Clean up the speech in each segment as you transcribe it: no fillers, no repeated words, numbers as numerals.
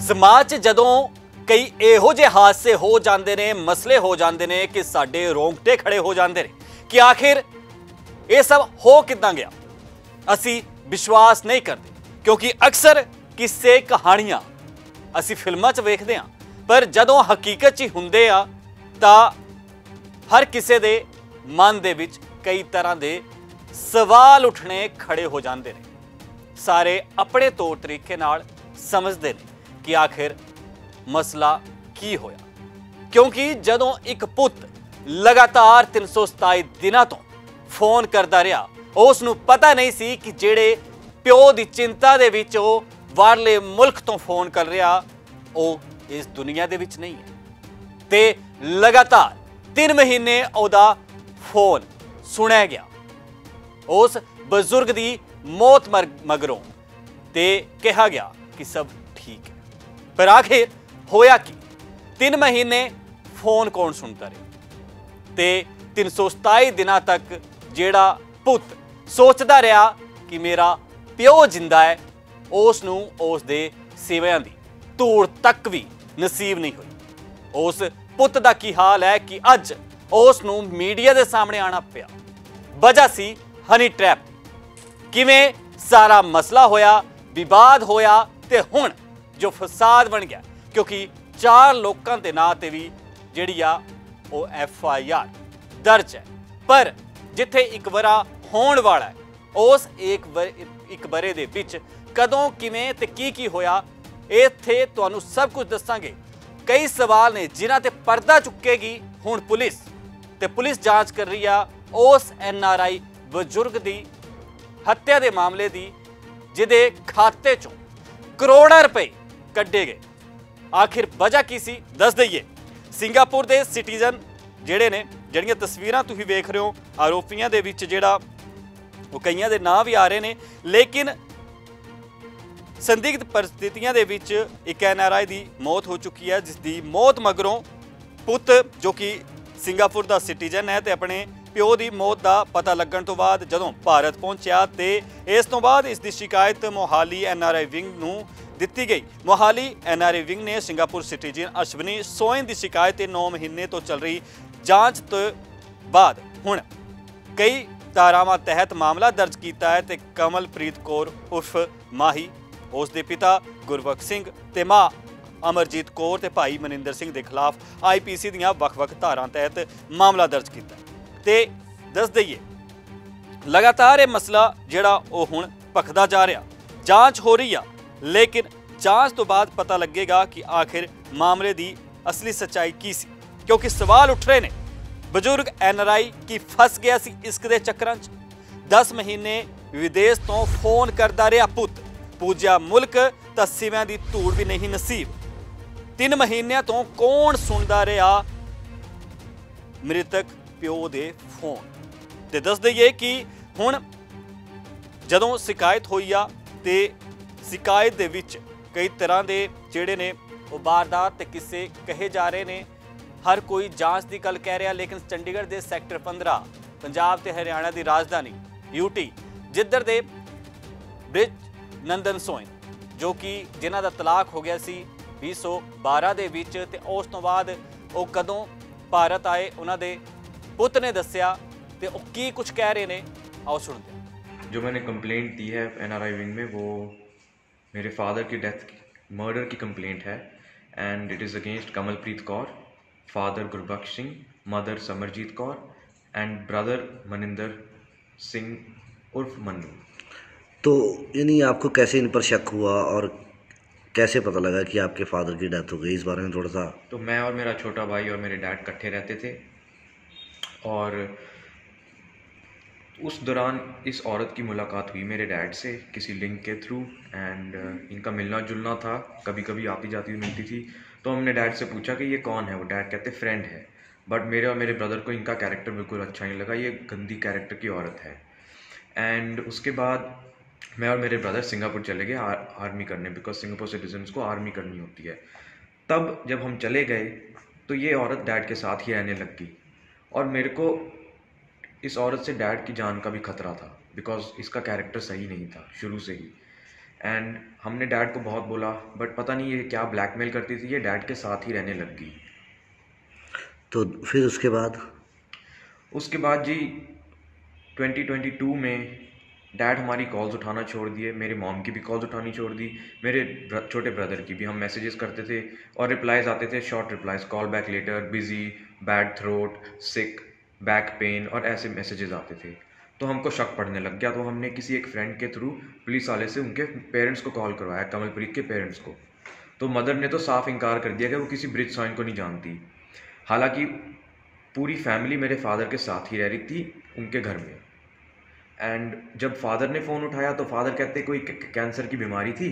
समाज 'ਚ ਜਦੋਂ ਕਈ ਇਹੋ ਜਿਹੇ ਹਾਦਸੇ ਹੋ ਜਾਂਦੇ ਨੇ, ਮਸਲੇ ਹੋ ਜਾਂਦੇ ਨੇ ਕਿ ਸਾਡੇ ਰੋਂਗਟੇ ਖੜੇ ਹੋ ਜਾਂਦੇ ਨੇ ਕਿ ਆਖਿਰ ਇਹ ਸਭ ਹੋ ਕਿੱਦਾਂ ਗਿਆ। ਅਸੀਂ ਵਿਸ਼ਵਾਸ ਨਹੀਂ ਕਰਦੇ ਕਿਉਂਕਿ ਅਕਸਰ ਕਿੱਸੇ ਕਹਾਣੀਆਂ ਅਸੀਂ ਫਿਲਮਾਂ 'ਚ ਵੇਖਦੇ ਹਾਂ, ਪਰ ਜਦੋਂ ਹਕੀਕਤ 'ਚ ਹੁੰਦੇ ਆ ਤਾਂ ਹਰ ਕਿਸੇ ਦੇ ਮਨ ਦੇ ਵਿੱਚ ਕਈ ਤਰ੍ਹਾਂ ਦੇ ਸਵਾਲ ਉੱਠਣੇ ਖੜੇ ਹੋ ਜਾਂਦੇ ਨੇ। ਸਾਰੇ ਆਪਣੇ ਤੌਰ ਤਰੀਕੇ ਨਾਲ ਸਮਝਦੇ ਨੇ कि आखिर मसला की होया, क्योंकि जदों एक पुत लगातार 327 दिनों तो फोन करता रहा, उस नूं पता नहीं सी कि जेड़े प्यो की चिंता दे विच ओ बाहरले मुल्क तो फोन कर रहा वो इस दुनिया दे विच नहीं है। ते लगातार 3 महीने ओदा फोन सुनिया गया उस बजुर्ग की मौत मगरों, ते कहा गया कि सब ठीक है। पर आखिर होया कि 3 महीने फोन कौन सुनता रहा ते 327 दिनों तक जेड़ा पुत सोचता रहा कि मेरा प्यो जिंदा है, उस नूं उस दे सेवियां दी धूड़ तक भी नसीब नहीं हुई। उस पुत दा की हाल है कि अज उस नूं मीडिया दे सामने आना पिया। वजह सी हनी ट्रैप। किवें सारा मसला होया, विवाद होया ते हुण जो फसाद बन गया, क्योंकि 4 लोगों के नां ते भी जिहड़ी आ वो FIR दर्ज है। पर जिथे एक वरा होण वाला है उस एक बरे दे विच कदों किवें ते की होया इत्थे तुहानूं सब कुछ दसांगे। कई सवाल ने जिन्हां ते पर्दा चुकेगी हुण पुलिस, ते पुलिस जांच कर रही है उस NRI बजुर्ग दी हत्या दे मामले दी जिहदे खाते चों करोड़ां रुपए ਕੱਢੇ ਗਏ। आखिर वजह की सी दस दईए। सिंगापुर के सिटीजन ਜਿਹੜੇ ਨੇ, ਜਿਹੜੀਆਂ ਤਸਵੀਰਾਂ ਤੁਸੀਂ ਵੇਖ ਰਹੇ ਹੋ, ਆਰੋਪੀਆਂ ਦੇ ਵਿੱਚ ਜਿਹੜਾ ਉਹ ਕਈਆਂ ਦੇ ਨਾਂ ਵੀ ਆ ਰਹੇ ਨੇ, ਲੇਕਿਨ ਸੰਦਿਗਧ परिस्थितियां ਦੇ ਵਿੱਚ ਇੱਕ NRI ਦੀ ਮੌਤ ਹੋ ਚੁੱਕੀ ਹੈ, ਜਿਸ ਦੀ ਮੌਤ ਮਗਰੋਂ ਪੁੱਤ ਜੋ ਕਿ ਸਿੰਗਾਪੁਰ ਦਾ ਸਿਟੀਜ਼ਨ ਹੈ ਤੇ ਆਪਣੇ ਪਿਓ ਦੀ ਮੌਤ ਦਾ ਪਤਾ ਲੱਗਣ ਤੋਂ ਬਾਅਦ ਜਦੋਂ ਭਾਰਤ ਪਹੁੰਚਿਆ ਤੇ ਇਸ ਤੋਂ ਬਾਅਦ ਇਸ ਦੀ ਸ਼ਿਕਾਇਤ ਮੋਹਾਲੀ NRI ਵਿੰਗ ਨੂੰ ਦਿੱਤੀ ਗਈ। ਮੋਹਾਲੀ NRI ਵਿੰਗ ਨੇ ਸਿੰਗਾਪੁਰ ਸਿਟੀਜ਼ਨ ਅਸ਼ਵਨੀ ਸੋਇਨ ਦੀ ਸ਼ਿਕਾਇਤ ਤੇ 9 ਮਹੀਨੇ ਤੋਂ ਚੱਲ ਰਹੀ ਜਾਂਚ ਤੋਂ ਬਾਅਦ ਹੁਣ ਕਈ ਧਾਰਾਵਾਂ ਤਹਿਤ ਮਾਮਲਾ ਦਰਜ ਕੀਤਾ ਹੈ ਤੇ ਕਮਲਪ੍ਰੀਤ ਕੌਰ ਉਰਫ ਮਾਹੀ, ਉਸ ਦੇ ਪਿਤਾ ਗੁਰਬਖਸ਼ ਸਿੰਘ ਤੇ ਮਾਂ ਅਮਰਜੀਤ ਕੌਰ ਤੇ ਭਾਈ ਮਨਿੰਦਰ ਸਿੰਘ ਦੇ ਖਿਲਾਫ IPC ਦੀਆਂ ਵੱਖ-ਵੱਖ ਧਾਰਾਂ ਤਹਿਤ ਮਾਮਲਾ ਦਰਜ ਕੀਤਾ ਤੇ ਦੱਸ ਦਈਏ ਲਗਾਤਾਰ ਇਹ ਮਸਲਾ ਜਿਹੜਾ ਉਹ ਹੁਣ ਭਖਦਾ ਜਾ ਰਿਹਾ। ਜਾਂਚ ਹੋ ਰਹੀ ਆ, लेकिन जांच तो बाद पता लगेगा कि आखिर मामले की असली सच्चाई की सी, क्योंकि सवाल उठ रहे ने बजुर्ग NRI की फस गया सी इश्क दे चक्करां च। 10 महीने विदेश तो फोन करता रहा पुत, पूजा मुल्क तां सिवियां दी धूड़ भी नहीं नसीब। 3 महीनों तो कौन सुनता रहा मृतक प्यो दे फोन। ते दस दईए कि हुण जदों शिकायत होई आ ते शिकायत दे विच कई तरह के जिहड़े ने वो वारदात ते किस्से कहे जा रहे ने। हर कोई जांच की गल कह रहा, लेकिन चंडीगढ़ के सैक्टर 15 पंजाब ते हरियाणा की राजधानी UT जिधर दे ब्रिज नंदन सोइन जो कि जिन्हां दा तलाक हो गया सी 2012 दे विच ते उस तो बाद वो कदों भारत आए, उन्हां दे पुत ने दस्सिया ते वो की कुछ कह रहे ने, आओ सुनते हैं। जो मैंने कंप्लेंट दी है NRI विंग में वो मेरे फादर की डेथ मर्डर की कंप्लेंट है and it is against Kamalpreet Kaur, father Gurbaksh Singh, mother Samarjeet Kaur and brother Maninder Singh उर्फ मन्नू। तो यानी आपको कैसे इन पर शक हुआ और कैसे पता लगा कि आपके फादर की डेथ हो गई, इस बारे में थोड़ा सा। तो मैं और मेरा छोटा भाई और मेरे डैड इकट्ठे रहते थे और उस दौरान इस औरत की मुलाकात हुई मेरे डैड से किसी लिंक के थ्रू एंड इनका मिलना जुलना था, कभी कभी आती जाती हुई मिलती थी। तो हमने डैड से पूछा कि ये कौन है, वो डैड कहते फ्रेंड है। बट मेरे और मेरे ब्रदर को इनका कैरेक्टर बिल्कुल अच्छा नहीं लगा, ये गंदी कैरेक्टर की औरत है। एंड उसके बाद मैं और मेरे ब्रदर सिंगापुर चले गए आर्मी करने, बिकॉज सिंगापुर सिटीजन्स को आर्मी करनी होती है। तब जब हम चले गए तो ये औरत डैड के साथ ही रहने लग गई और मेरे को इस औरत से डैड की जान का भी खतरा था बिकॉज इसका कैरेक्टर सही नहीं था शुरू से ही। एंड हमने डैड को बहुत बोला, बट पता नहीं ये क्या ब्लैकमेल करती थी, ये डैड के साथ ही रहने लग गई। तो फिर उसके बाद जी 2022 में डैड हमारी कॉल्स उठाना छोड़ दिए, मेरे मॉम की भी कॉल्स उठानी छोड़ दी, मेरे छोटे ब्रदर की भी। हम मैसेजेस करते थे और रिप्लाईज आते थे, short replies, call back later, busy, bad throat, sick, back pain और ऐसे मैसेजेस आते थे। तो हमको शक पड़ने लग गया, तो हमने किसी एक फ्रेंड के थ्रू पुलिस वाले से उनके पेरेंट्स को कॉल करवाया, कमलप्रीत के पेरेंट्स को। तो मदर ने तो साफ इनकार कर दिया कि वो किसी ब्रिज साइन को नहीं जानती। हालांकि पूरी फैमिली मेरे फादर के साथ ही रह रही थी उनके घर में। एंड जब फादर ने फ़ोन उठाया तो फादर कहते कोई कैंसर की बीमारी थी।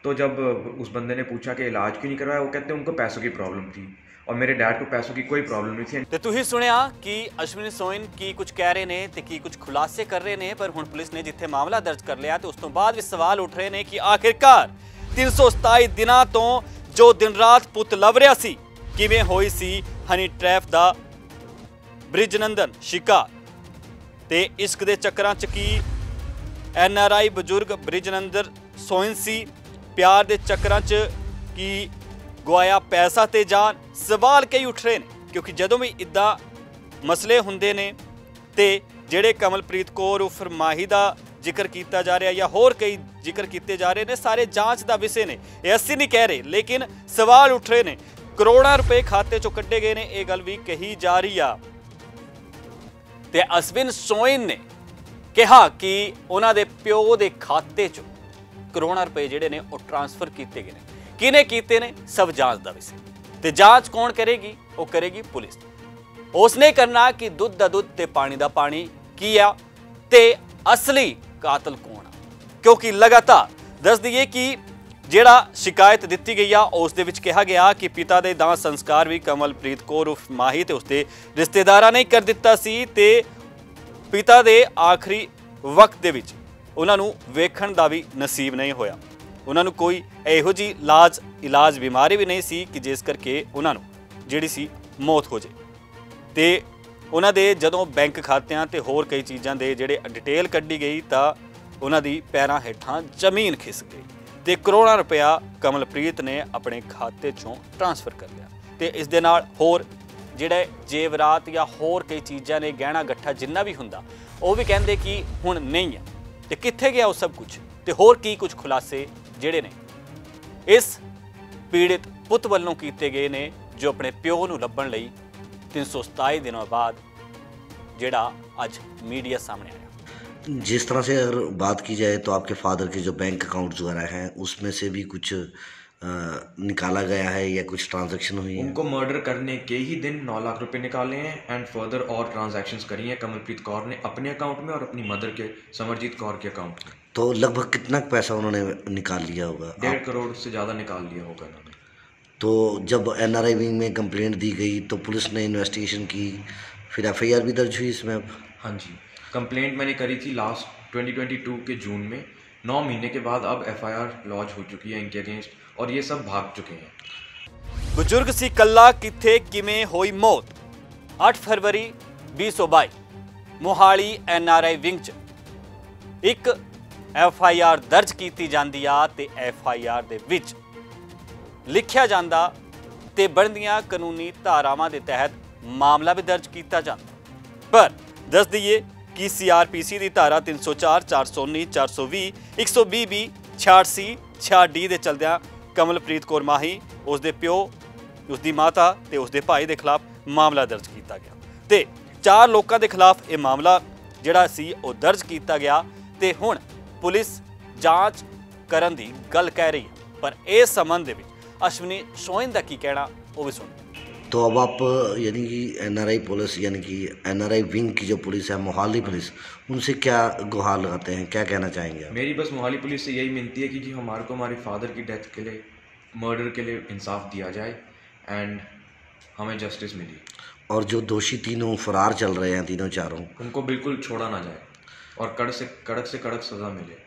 तो जब उस बंदे ने पूछा कि इलाज क्यों नहीं करवाया, वो कहते उनको पैसों की प्रॉब्लम थी, और मेरे डैड को पैसों की कोई प्रॉब्लम नहीं थी। ਤੇ ਤੁਸੀਂ ਸੁਣਿਆ ਕਿ ਅਸ਼ਵਨੀ ਸੋਇਨ ਕੀ ਕੁਝ ਕਹਿ ਰਹੇ ਨੇ ਤੇ ਕੀ ਕੁਝ ਖੁਲਾਸੇ ਕਰ ਰਹੇ ਨੇ, ਪਰ ਹੁਣ ਪੁਲਿਸ ਨੇ ਜਿੱਥੇ ਮਾਮਲਾ ਦਰਜ ਕਰ ਲਿਆ ਤੇ ਉਸ ਤੋਂ ਬਾਅਦ ਵੀ ਸਵਾਲ ਉੱਠ ਰਹੇ ਨੇ ਕਿ ਆਖਿਰਕਾਰ 327 ਦਿਨਾਂ ਤੋਂ ਜੋ ਦਿਨ ਰਾਤ ਪੁੱਤ ਲੱਭ ਰਿਹਾ ਸੀ, ਕਿਵੇਂ ਹੋਈ ਸੀ ਹਨੀ ਟ੍ਰੈਪ ਦਾ ਬ੍ਰਿਜਨੰਦਨ ਸ਼ਿਕਾਰ। ਤੇ ਇਸ਼ਕ ਦੇ ਚੱਕਰਾਂ 'ਚ ਕੀ NRI ਬਜ਼ੁਰਗ ਬ੍ਰਿਜਨੰਦਨ ਸੋਇਨ ਸੀ, ਪਿਆਰ ਦੇ ਚੱਕਰਾਂ 'ਚ ਕੀ ਗਵਾਇਆ ਪੈਸਾ ਤੇ ਜਾਨ। ਸਵਾਲ ਕਈ ਉੱਠ ਰਹੇ ਨੇ ਕਿਉਂਕਿ ਜਦੋਂ ਵੀ ਇੱਦਾਂ ਮਸਲੇ ਹੁੰਦੇ ਨੇ ਤੇ ਜਿਹੜੇ ਕਮਲਪ੍ਰੀਤ ਕੌਰ ਉਰਫ ਮਾਹੀ ਦਾ ਜ਼ਿਕਰ ਕੀਤਾ ਜਾ ਰਿਹਾ ਜਾਂ ਹੋਰ ਕਈ ਜ਼ਿਕਰ ਕੀਤੇ ਜਾ ਰਹੇ ਨੇ, ਸਾਰੇ ਜਾਂਚ ਦਾ ਵਿਸ਼ੇ ਨੇ। ਇਹ ਅਸੀਂ ਨਹੀਂ ਕਹਿ ਰਹੇ, ਲੇਕਿਨ ਸਵਾਲ ਉੱਠ ਰਹੇ ਨੇ। ਕਰੋੜਾਂ ਰੁਪਏ ਖਾਤੇ 'ਚੋਂ ਕੱਢੇ ਗਏ ਨੇ, ਇਹ ਗੱਲ ਵੀ ਕਹੀ ਜਾ ਰਹੀ ਆ। ਤੇ ਅਸ਼ਵਨੀ ਸੋਇਨ ਨੇ ਕਿਹਾ ਕਿ ਉਹਨਾਂ ਦੇ ਪਿਓ ਦੇ ਖਾਤੇ 'ਚੋਂ ਕਰੋੜਾਂ ਰੁਪਏ ਜਿਹੜੇ ਨੇ ਉਹ ਟ੍ਰਾਂਸਫਰ ਕੀਤੇ ਗਏ ਨੇ। ਕਿਹਨੇ ਕੀਤੇ ਨੇ, ਸਭ ਜਾਂਚ ਦਾ ਵਿਸ਼ਾ। ਤੇ ਜਾਂਚ ਕੌਣ ਕਰੇਗੀ, ਉਹ ਕਰੇਗੀ ਪੁਲਿਸ। ਉਸਨੇ ਕਰਨਾ ਕਿ ਦੁੱਧ ਦਾ ਦੁੱਧ ਤੇ ਪਾਣੀ ਦਾ ਪਾਣੀ ਕੀ ਆ ਤੇ ਅਸਲੀ ਕਾਤਲ ਕੌਣ ਆ। ਕਿਉਂਕਿ ਲਗਾਤਾਰ ਦੱਸ ਦਈਏ ਕਿ ਜਿਹੜਾ ਸ਼ਿਕਾਇਤ ਦਿੱਤੀ ਗਈ ਆ ਉਸ ਦੇ ਵਿੱਚ ਕਿਹਾ ਗਿਆ ਕਿ ਪਿਤਾ ਦੇ ਦਾਹ ਸੰਸਕਾਰ ਵੀ ਕਮਲਪ੍ਰੀਤ ਕੌਰ ਉਰਫ ਮਾਹੀ ਤੇ ਉਸਦੇ ਰਿਸ਼ਤੇਦਾਰਾਂ ਨੇ ਕਰ ਦਿੱਤਾ ਸੀ ਤੇ ਪਿਤਾ ਦੇ ਆਖਰੀ ਵਕਤ ਦੇ ਵਿੱਚ ਉਹਨਾਂ ਨੂੰ ਵੇਖਣ ਦਾ ਵੀ ਨਸੀਬ ਨਹੀਂ ਹੋਇਆ। ਉਹਨਾਂ ਨੂੰ ਕੋਈ ਇਹੋ ਜਿਹੀ ਇਲਾਜ ਬਿਮਾਰੀ ਵੀ ਨਹੀਂ ਸੀ ਕਿ ਜਿਸ ਕਰਕੇ ਉਹਨਾਂ ਨੂੰ ਜਿਹੜੀ ਸੀ ਮੌਤ ਹੋ ਜਾਏ। ਤੇ ਉਹਨਾਂ ਦੇ ਜਦੋਂ ਬੈਂਕ ਖਾਤਿਆਂ ਤੇ ਹੋਰ ਕਈ ਚੀਜ਼ਾਂ ਦੇ ਜਿਹੜੇ ਡਿਟੇਲ ਕੱਢੀ ਗਈ ਤਾਂ ਉਹਨਾਂ ਦੀ ਪੈਰਾਂ ਹੇਠਾਂ ਜ਼ਮੀਨ ਖਿਸਕ ਗਈ ਤੇ ਕਰੋੜਾਂ ਰੁਪਇਆ ਕਮਲਪ੍ਰੀਤ ਨੇ ਆਪਣੇ ਖਾਤੇ 'ਚੋਂ ਟ੍ਰਾਂਸਫਰ ਕਰ ਲਿਆ। ਤੇ ਇਸ ਦੇ ਨਾਲ ਹੋਰ ਜਿਹੜੇ ਜੇਵਰਾਤ ਜਾਂ ਹੋਰ ਕਈ ਚੀਜ਼ਾਂ ਨੇ, ਗਹਿਣਾ ਗੱਠਾ ਜਿੰਨਾ ਵੀ ਹੁੰਦਾ, ਉਹ ਵੀ ਕਹਿੰਦੇ ਕਿ ਹੁਣ ਨਹੀਂ ਆ। ਤੇ ਕਿੱਥੇ ਗਿਆ ਉਹ ਸਭ ਕੁਝ ਤੇ ਹੋਰ ਕੀ ਕੁਝ ਖੁਲਾਸੇ ਜਿਹੜੇ ਨੇ ਇਸ ਪੀੜਿਤ ਪੁੱਤ ਵੱਲੋਂ ਕੀਤੇ ਗਏ ਨੇ, ਜੋ ਆਪਣੇ ਪਿਓ ਨੂੰ ਲੱਭਣ ਲਈ 327 ਦਿਨਾਂ ਬਾਅਦ ਜਿਹੜਾ ਅੱਜ मीडिया सामने आया। जिस तरह से अगर बात की जाए तो आपके फादर के जो बैंक अकाउंट्स वगैरह हैं उसमें से भी कुछ निकाला गया है या कुछ ट्रांजैक्शन हुई है? उनको मर्डर करने के ही दिन 9 लाख रुपए निकाले हैं एंड फर्दर और ट्रांजैक्शंस करी हैं कमलप्रीत कौर ने अपने अकाउंट में और अपनी मदर के समरजीत कौर के अकाउंट में। तो लगभग कितना पैसा उन्होंने निकाल लिया होगा? 1.5 करोड़ से ज़्यादा निकाल लिया होगा उन्होंने। तो जब NRI विंग में कंप्लेंट दी गई तो पुलिस ने इन्वेस्टिगेशन की, फिर FIR भी दर्ज हुई इसमें? अब हाँ जी, कंप्लेंट मैंने करी थी लास्ट 2022 के जून में। 9 महीने के बाद अब FIR लॉन्च हो चुकी है इनके अगेंस्ट और ये सब भाग चुके हैं। बुजुर्ग सी कल्ला किथे किमें होई मौत। 8 फरवरी 2022 मोहाली NRI विंग च एक FIR दर्ज की जाती आ ते FIR दे विच लिखिया जांदा ते बनदियां कानूनी धारावां दे तहत मामला भी दर्ज किया जाता। पर दस दईए कि CRPC की धारा 304, 419, 420, 120B, 86, 66D के चलद्या कमलप्रीत कौर माही, उसके प्यो, उसकी माता ते उसके भाई के खिलाफ मामला दर्ज किया गया। तो 4 लोगों के खिलाफ ये मामला जिहड़ा सी वो दर्ज किया गया तो हुण पुलिस जांच करन दी गल कह रही है। पर इस संबंध में अश्विनी सोयन का की कहना वो भी सुन। तो अब आप यानी कि NRI पुलिस यानी कि NRI विंग की जो पुलिस है, मोहाली पुलिस, उनसे क्या गुहार लगाते हैं, क्या कहना चाहेंगे आप? मेरी बस मोहाली पुलिस से यही मिनती है कि जी हमारे को हमारे फादर की डेथ के लिए, मर्डर के लिए इंसाफ दिया जाए एंड हमें जस्टिस मिली। और जो दोषी तीनों फरार चल रहे हैं, तीनों चारों, उनको बिल्कुल छोड़ा ना जाए और कड़क से कड़क सज़ा मिले।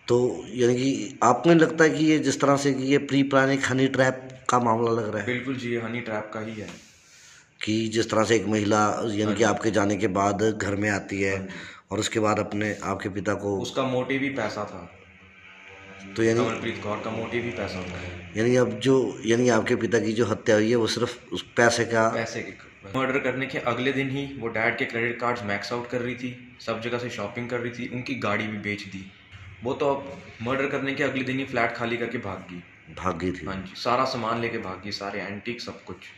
तो यानी कि आपको नहीं लगता है कि ये जिस तरह से कि ये प्री प्लानिंग हनी ट्रैप का मामला लग रहा है? बिल्कुल जी, ये हनी ट्रैप का ही है कि जिस तरह से एक महिला यानी कि आपके जाने के बाद घर में आती है और उसके बाद अपने आपके पिता को, उसका मोटिव ही पैसा था। तो यानी कमलप्रीत कौर का मोटिव ही पैसा होता है। यानी अब जो यानी आपके पिता की जो हत्या हुई है वो सिर्फ उस पैसे का। पैसे के मर्डर करने के अगले दिन ही वो डैड के क्रेडिट कार्ड्स मैक्स आउट कर रही थी, सब जगह से शॉपिंग कर रही थी, उनकी गाड़ी भी बेच दी। वो तो अब मर्डर करने के अगले दिन ही फ्लैट खाली करके भाग गई थी। हाँ जी, सारा सामान लेके भाग गई, सारे एंटीक सब कुछ।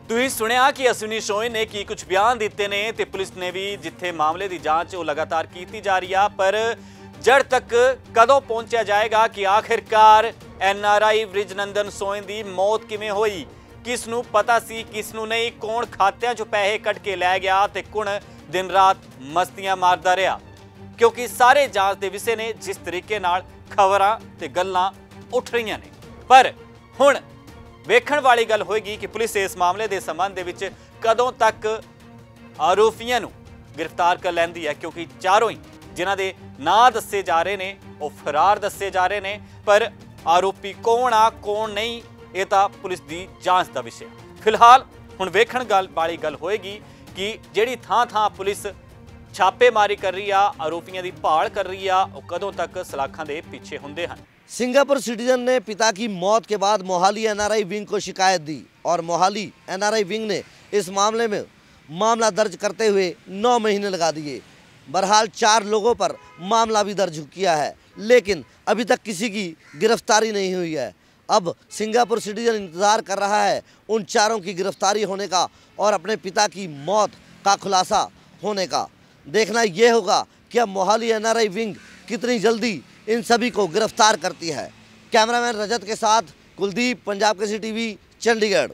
ਤੁਸੀਂ ਸੁਣਿਆ ਕਿ ਅਸ਼ਵਨੀ ਸ਼ੋਏ ਨੇ ਕੀ ਕੁਝ ਬਿਆਨ ਦਿੱਤੇ ਨੇ ਤੇ ਪੁਲਿਸ ਨੇ ਵੀ ਜਿੱਥੇ ਮਾਮਲੇ ਦੀ ਜਾਂਚ ਉਹ ਲਗਾਤਾਰ ਕੀਤੀ ਜਾ ਰਹੀ ਆ, ਪਰ ਜੜ ਤੱਕ ਕਦੋਂ ਪਹੁੰਚਿਆ ਜਾਏਗਾ ਕਿ ਆਖਿਰਕਾਰ NRI ਬ੍ਰਿਜਨੰਦਨ ਸੋਏ ਦੀ ਮੌਤ ਕਿਵੇਂ ਹੋਈ, ਕਿਸ ਨੂੰ ਪਤਾ ਸੀ ਕਿਸ ਨੂੰ ਨਹੀਂ, ਕੌਣ ਖਾਤਿਆਂ 'ਚੋਂ ਪੈਸੇ ਕੱਢ ਕੇ ਲੈ ਗਿਆ ਤੇ ਕੌਣ ਦਿਨ ਰਾਤ ਮਸਤੀਆਂ ਮਾਰਦਾ ਰਿਹਾ, ਕਿਉਂਕਿ ਸਾਰੇ ਜਾਂਚ ਦੇ ਵਿਸ਼ੇ ਨੇ ਜਿਸ ਤਰੀਕੇ ਨਾਲ ਖਬਰਾਂ ਤੇ ਗੱਲਾਂ ਉੱਠ ਰਹੀਆਂ ਨੇ। ਪਰ ਹੁਣ ਵੇਖਣ ਵਾਲੀ ਗੱਲ ਹੋਏਗੀ ਕਿ ਪੁਲਿਸ ਇਸ ਮਾਮਲੇ ਦੇ ਸੰਬੰਧ ਦੇ ਵਿੱਚ ਕਦੋਂ ਤੱਕ ਆਰੋਪੀਆਂ ਨੂੰ ਗ੍ਰਿਫਤਾਰ ਕਰ ਲੈਂਦੀ ਹੈ, ਕਿਉਂਕਿ ਚਾਰੋਂ ਹੀ ਜਿਨ੍ਹਾਂ ਦੇ ਨਾਂ ਦੱਸੇ ਜਾ ਰਹੇ ਨੇ ਉਹ ਫਰਾਰ ਦੱਸੇ ਜਾ ਰਹੇ ਨੇ, ਪਰ ਆਰੋਪੀ ਕੌਣ ਆ ਕੌਣ ਨਹੀਂ ਇਹ ਤਾਂ ਪੁਲਿਸ ਦੀ ਜਾਂਚ ਦਾ ਵਿਸ਼ਾ। ਫਿਲਹਾਲ ਹੁਣ ਵੇਖਣ ਵਾਲੀ ਗੱਲ ਹੋਏਗੀ ਕਿ ਜਿਹੜੀ ਥਾਂ ਪੁਲਿਸ ਛਾਪੇਮਾਰੀ ਕਰ ਰਹੀ ਆ, ਆਰੋਪੀਆਂ ਦੀ ਭਾਲ ਕਰ ਰਹੀ ਆ, ਉਹ ਕਦੋਂ तक सलाखों के पीछे होंगे हैं। सिंगापुर सिटीजन ने पिता की मौत के बाद मोहाली NRI विंग को शिकायत दी और मोहाली NRI विंग ने इस मामले में मामला दर्ज करते हुए 9 महीने लगा दिए। बहरहाल 4 लोगों पर मामला भी दर्ज किया है, लेकिन अभी तक किसी की गिरफ्तारी नहीं हुई है। अब सिंगापुर सिटीजन इंतज़ार कर रहा है उन चारों की गिरफ्तारी होने का और अपने पिता की मौत का खुलासा होने का। देखना ये होगा कि अब मोहाली NRI विंग कितनी जल्दी इन सभी को गिरफ्तार करती है। कैमरामैन रजत के साथ कुलदीप, पंजाब केसरी TV, चंडीगढ़।